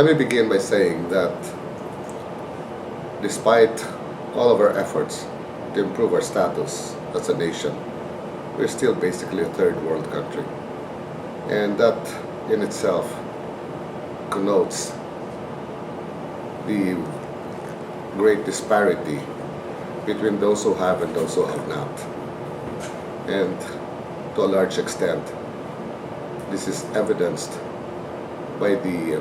Let me begin by saying that despite all of our efforts to improve our status as a nation, we're still basically a third world country. And that in itself connotes the great disparity between those who have and those who have not. And to a large extent, this is evidenced by the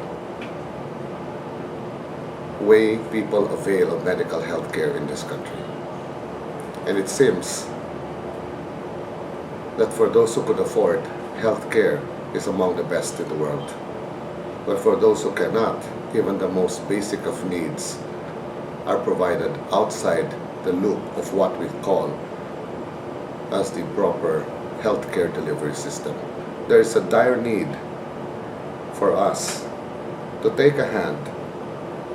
way people avail of medical health care in this country. And it seems that for those who could afford, health care is among the best in the world. But for those who cannot, even the most basic of needs are provided outside the loop of what we call as the proper healthcare delivery system. There is a dire need for us to take a hand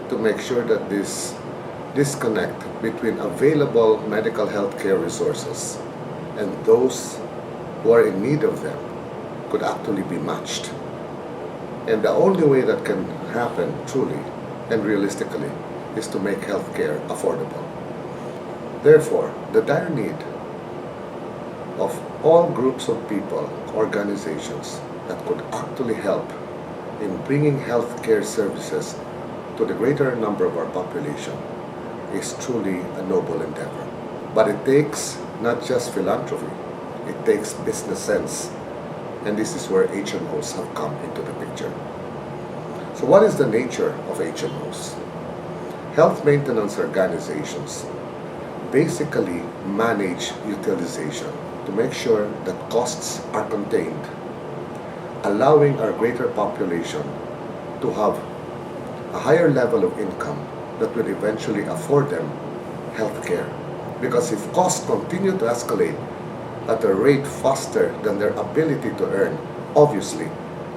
to make sure that this disconnect between available medical health care resources and those who are in need of them could actually be matched. And the only way that can happen truly and realistically is to make healthcare affordable. Therefore, the dire need of all groups of people, organizations that could actually help in bringing healthcare services to the greater number of our population is truly a noble endeavor. But it takes not just philanthropy, it takes business sense. And this is where HMOs have come into the picture. So what is the nature of HMOs? Health maintenance organizations basically manage utilization to make sure that costs are contained, allowing our greater population to have a higher level of income that will eventually afford them health care. Because if costs continue to escalate at a rate faster than their ability to earn, obviously,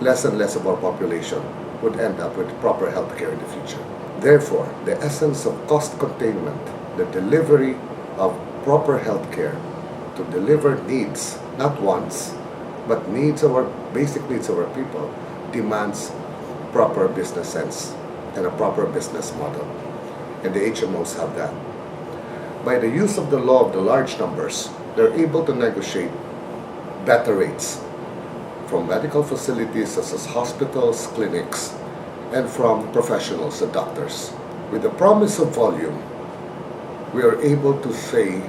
less and less of our population would end up with proper health care in the future. Therefore, the essence of cost containment, the delivery of proper health care to deliver needs, not wants, but needs of our basic needs of our people, demands proper business sense and a proper business model. And the HMOs have that. By the use of the law of the large numbers, they're able to negotiate better rates from medical facilities such as hospitals, clinics, and from professionals and doctors. With the promise of volume, we are able to say,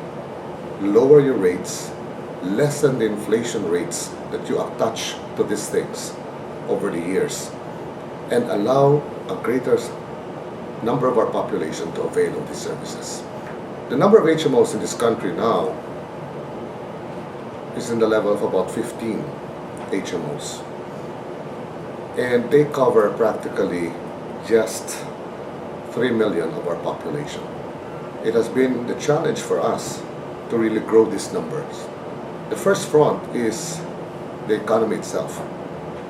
lower your rates, lessen the inflation rates that you attach to these things over the years, and allow a greater number of our population to avail of these services. The number of HMOs in this country now is in the level of about 15 HMOs. And they cover practically just 3 million of our population. It has been the challenge for us to really grow these numbers. The first front is the economy itself.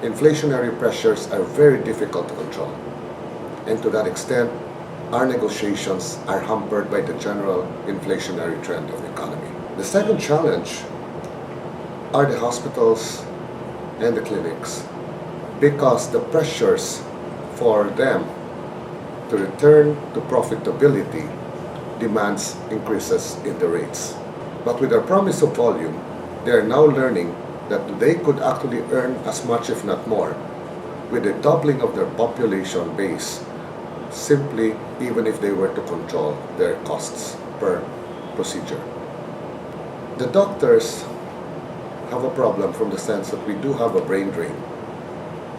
Inflationary pressures are very difficult to control. And to that extent, our negotiations are hampered by the general inflationary trend of the economy. The second challenge are the hospitals and the clinics, because the pressures for them to return to profitability demands increases in the rates. But with our promise of volume, they are now learning that they could actually earn as much, if not more, with the doubling of their population base, simply even if they were to control their costs per procedure. The doctors have a problem from the sense that we do have a brain drain.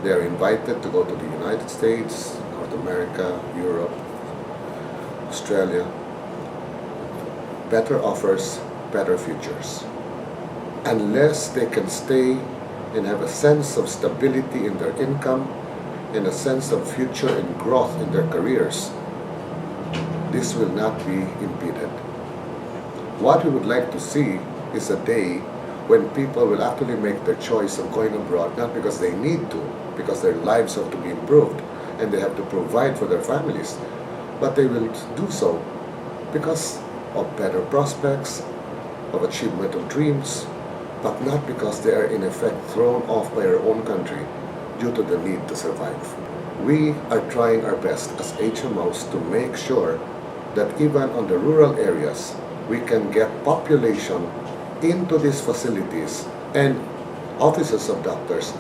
They are invited to go to the United States, North America, Europe, Australia. Better offers, better futures. Unless they can stay and have a sense of stability in their income and a sense of future and growth in their careers, this will not be impeded. What we would like to see is a day when people will actually make their choice of going abroad, not because they need to, because their lives have to be improved and they have to provide for their families, but they will do so because of better prospects, of achievement of dreams, but not because they are in effect thrown off by our own country due to the need to survive. We are trying our best as HMOs to make sure that even on the rural areas, we can get population into these facilities and offices of doctors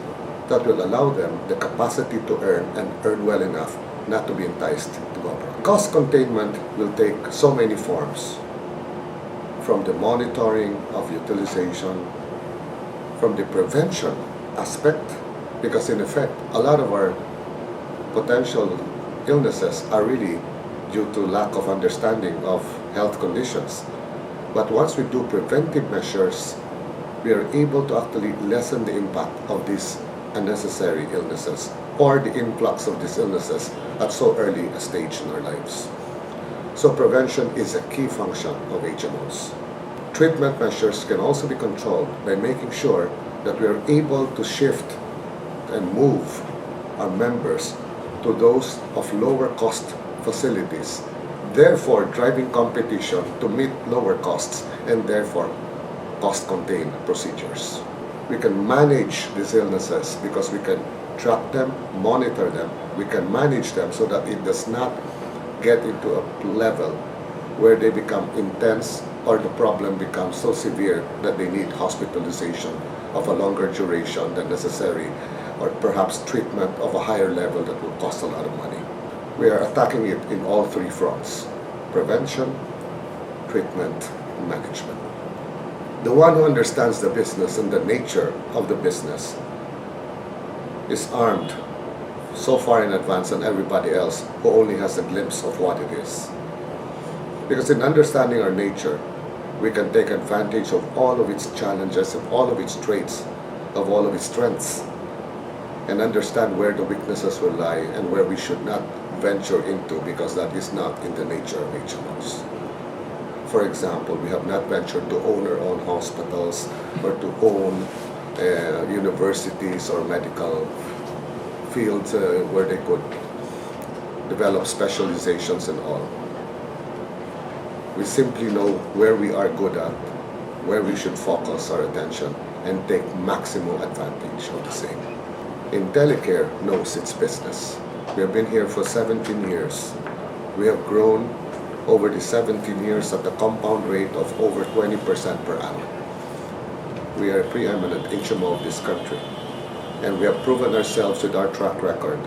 that will allow them the capacity to earn and earn well enough not to be enticed to go abroad. Cost containment will take so many forms, from the monitoring of utilization, from the prevention aspect, because in effect, a lot of our potential illnesses are really due to lack of understanding of health conditions. But once we do preventive measures, we are able to actually lessen the impact of these unnecessary illnesses or the influx of these illnesses at so early a stage in our lives. So prevention is a key function of HMOs. Treatment measures can also be controlled by making sure that we are able to shift and move our members to those of lower cost facilities, therefore driving competition to meet lower costs and therefore cost contain procedures. We can manage these illnesses because we can track them, monitor them, we can manage them so that it does not get into a level where they become intense or the problem becomes so severe that they need hospitalization of a longer duration than necessary, or perhaps treatment of a higher level that will cost a lot of money. We are attacking it in all three fronts: prevention, treatment, and management. The one who understands the business and the nature of the business is armed so far in advance than everybody else who only has a glimpse of what it is. Because in understanding our nature, we can take advantage of all of its challenges, of all of its traits, of all of its strengths, and understand where the weaknesses will lie and where we should not venture into because that is not in the nature of HMOs. For example, we have not ventured to own our own hospitals or to own universities or medical fields where they could develop specializations and all. We simply know where we are good at, where we should focus our attention and take maximum advantage of the same. Intellicare knows its business. We have been here for 17 years. We have grown over the 17 years at a compound rate of over 20% per annum. We are a preeminent HMO of this country, and we have proven ourselves with our track record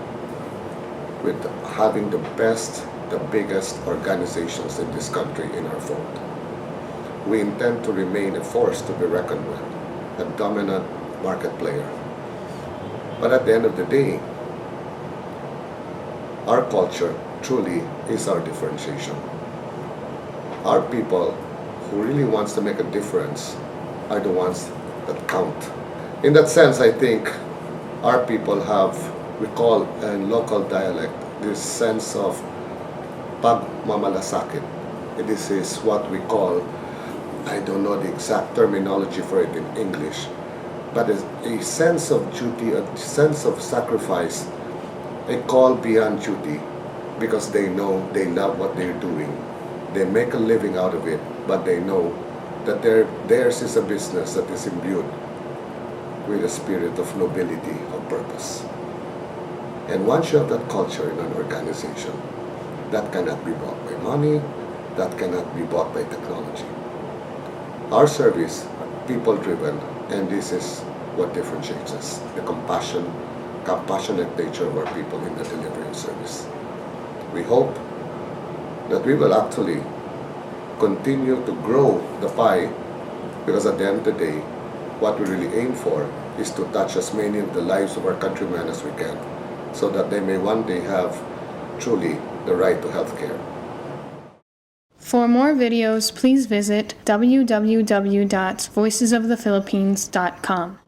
with having the best, the biggest organizations in this country in our fold. We intend to remain a force to be reckoned with, a dominant market player. But at the end of the day, our culture truly is our differentiation. Our people who really wants to make a difference are the ones that count. In that sense, I think our people have, we call in local dialect, this sense of pagmamalasakit. This is what we call, I don't know the exact terminology for it in English, but a sense of duty, a sense of sacrifice, a call beyond duty, because they know they love what they're doing. They make a living out of it, but they know that theirs is a business that is imbued with a spirit of nobility, of purpose. And once you have that culture in an organization, that cannot be bought by money, that cannot be bought by technology. Our service, people-driven, and this is what differentiates us, the compassionate nature of our people in the delivery of service. We hope that we will actually continue to grow the pie, because at the end of the day, what we really aim for is to touch as many of the lives of our countrymen as we can, so that they may one day have truly the right to health care. For more videos, please visit www.voicesofthephilippines.com.